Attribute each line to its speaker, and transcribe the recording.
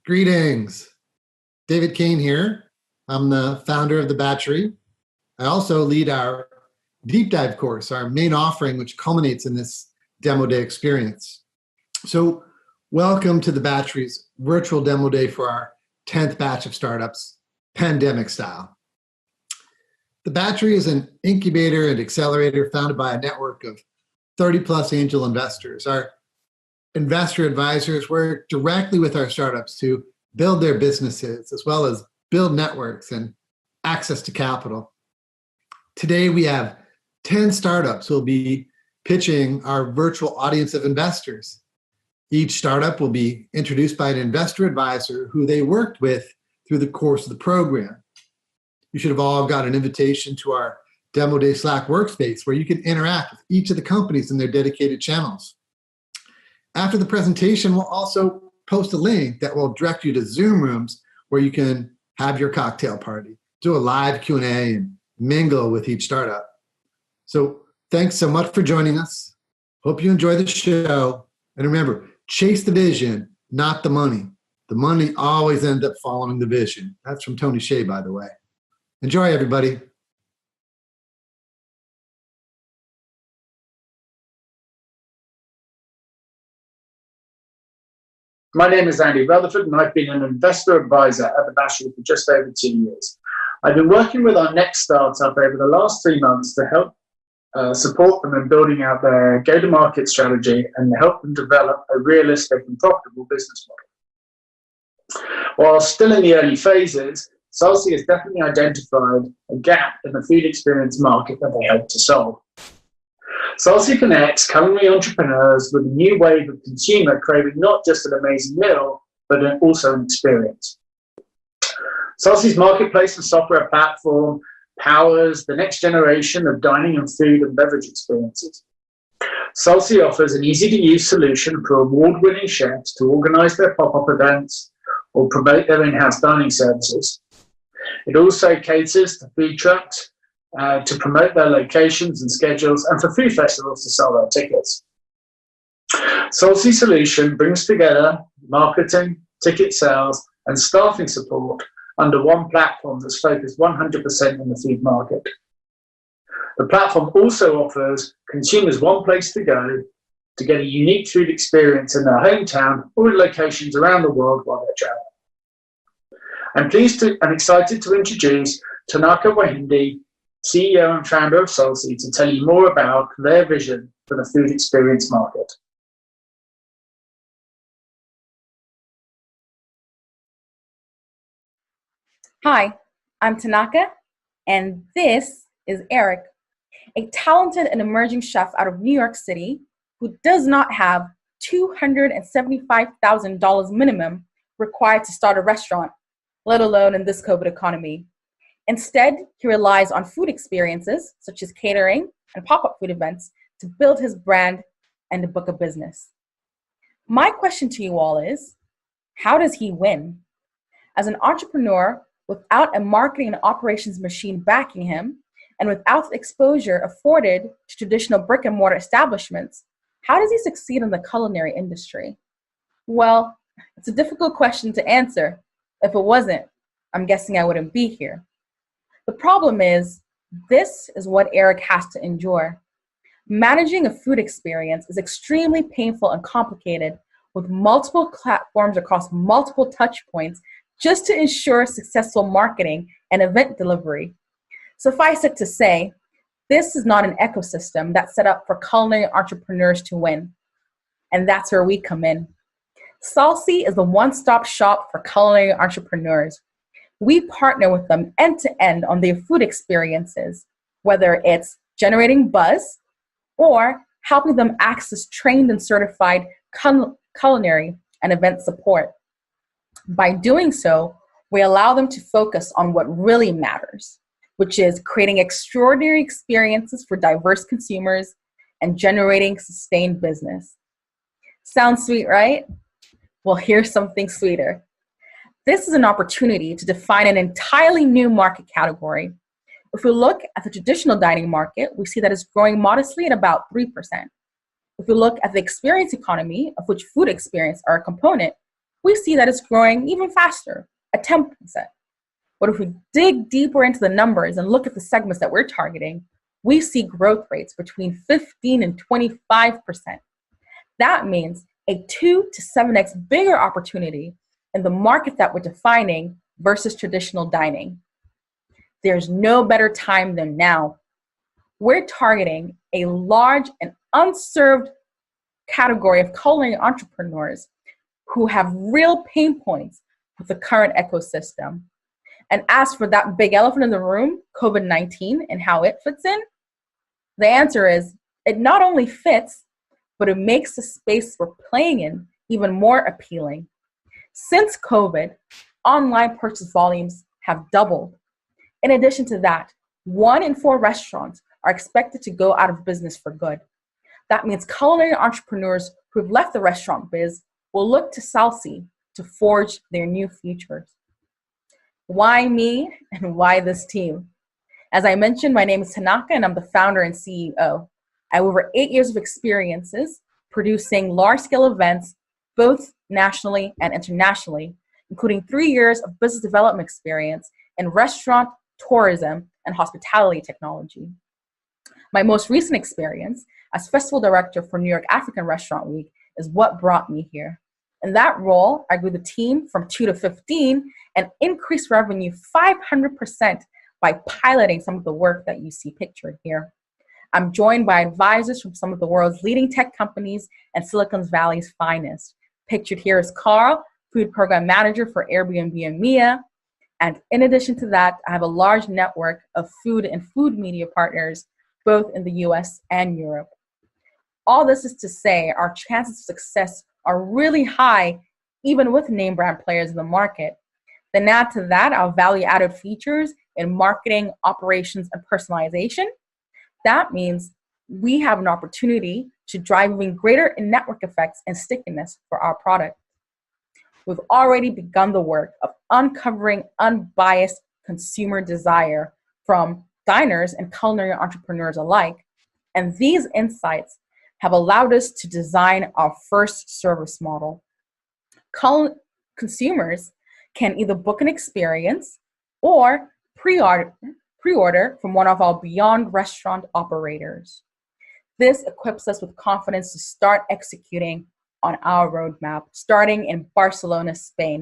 Speaker 1: Greetings. David Kane here. I'm the founder of The Batchery. I also lead our deep dive course, our main offering, which culminates in this demo day experience. So welcome to The Batchery's virtual demo day for our 10th batch of startups, pandemic style. The Batchery is an incubator and accelerator founded by a network of 30 plus angel investors. Our investor advisors work directly with our startups to build their businesses, as well as build networks and access to capital. Today, we have 10 startups who will be pitching our virtual audience of investors. Each startup will be introduced by an investor advisor who they worked with through the course of the program. You should have all got an invitation to our Demo Day Slack workspace where you can interact with each of the companies in their dedicated channels. After the presentation, we'll also post a link that will direct you to Zoom rooms where you can have your cocktail party, do a live Q&A, and mingle with each startup. So thanks so much for joining us. Hope you enjoy the show. And remember, chase the vision, not the money. The money always ends up following the vision. That's from Tony Hsieh, by the way. Enjoy, everybody.
Speaker 2: My name is Andy Rutherford, and I've been an investor advisor at The Batchery for just over 2 years. I've been working with our next startup over the last 3 months to help support them in building out their go-to-market strategy and help them develop a realistic and profitable business model. While still in the early phases, Salsi has definitely identified a gap in the food experience market that they hope to solve. Salsi connects culinary entrepreneurs with a new wave of consumer craving not just an amazing meal, but also an experience. Salsi's marketplace and software platform powers the next generation of dining and food and beverage experiences. Salsi offers an easy-to-use solution for award-winning chefs to organize their pop-up events or promote their in-house dining services. It also caters to food trucks to promote their locations and schedules, and for food festivals to sell their tickets. Salsi solution brings together marketing, ticket sales, and staffing support under one platform that's focused 100% on the food market. The platform also offers consumers one place to go to get a unique food experience in their hometown or in locations around the world while they're traveling. I'm pleased and excited to introduce Tanaka Wahindi, CEO and founder of Salsi, to tell you more about their vision for the food experience market.
Speaker 3: Hi, I'm Tanaka, and this is Eric, a talented and emerging chef out of New York City who does not have $275,000 minimum required to start a restaurant, let alone in this COVID economy. Instead, he relies on food experiences, such as catering and pop-up food events, to build his brand and to book a business. My question to you all is, how does he win? As an entrepreneur, without a marketing and operations machine backing him, and without the exposure afforded to traditional brick and mortar establishments, how does he succeed in the culinary industry? Well, it's a difficult question to answer. If it wasn't, I'm guessing I wouldn't be here. The problem is, this is what Eric has to endure. Managing a food experience is extremely painful and complicated, with multiple platforms across multiple touch points just to ensure successful marketing and event delivery. Suffice it to say, this is not an ecosystem that's set up for culinary entrepreneurs to win. And that's where we come in. Salsi is the one-stop shop for culinary entrepreneurs. We partner with them end-to-end on their food experiences, whether it's generating buzz or helping them access trained and certified culinary and event support. By doing so, we allow them to focus on what really matters, which is creating extraordinary experiences for diverse consumers and generating sustained business. Sounds sweet, right? Well, here's something sweeter. This is an opportunity to define an entirely new market category. If we look at the traditional dining market, we see that it's growing modestly at about 3%. If we look at the experience economy, of which food experience are a component, we see that it's growing even faster, at 10%. But if we dig deeper into the numbers and look at the segments that we're targeting, we see growth rates between 15 and 25%. That means a 2 to 7x bigger opportunity in the market that we're defining versus traditional dining. There's no better time than now. We're targeting a large and unserved category of culinary entrepreneurs who have real pain points with the current ecosystem. And as for that big elephant in the room, COVID-19, and how it fits in, the answer is it not only fits, but it makes the space we're playing in even more appealing. Since COVID, online purchase volumes have doubled. In addition to that, 1 in 4 restaurants are expected to go out of business for good. That means culinary entrepreneurs who've left the restaurant biz will look to Salsi to forge their new futures. Why me and why this team? As I mentioned, my name is Tanaka and I'm the founder and CEO. I have over 8 years of experiences producing large-scale events, both nationally and internationally, including 3 years of business development experience in restaurant, tourism, and hospitality technology. My most recent experience as festival director for New York African Restaurant Week is what brought me here. In that role, I grew the team from 2 to 15 and increased revenue 500% by piloting some of the work that you see pictured here. I'm joined by advisors from some of the world's leading tech companies and Silicon Valley's finest. Pictured here is Carl, food program manager for Airbnb EMEA. And in addition to that, I have a large network of food and food media partners, both in the US and Europe. All this is to say our chances of success are really high, even with name brand players in the market. Then add to that our value-added features in marketing, operations, and personalization. That means we have an opportunity to drive even greater network effects and stickiness for our product. We've already begun the work of uncovering unbiased consumer desire from diners and culinary entrepreneurs alike. And these insights have allowed us to design our first service model. Consumers can either book an experience or pre-order from one of our Beyond Restaurant operators. This equips us with confidence to start executing on our roadmap, starting in Barcelona, Spain.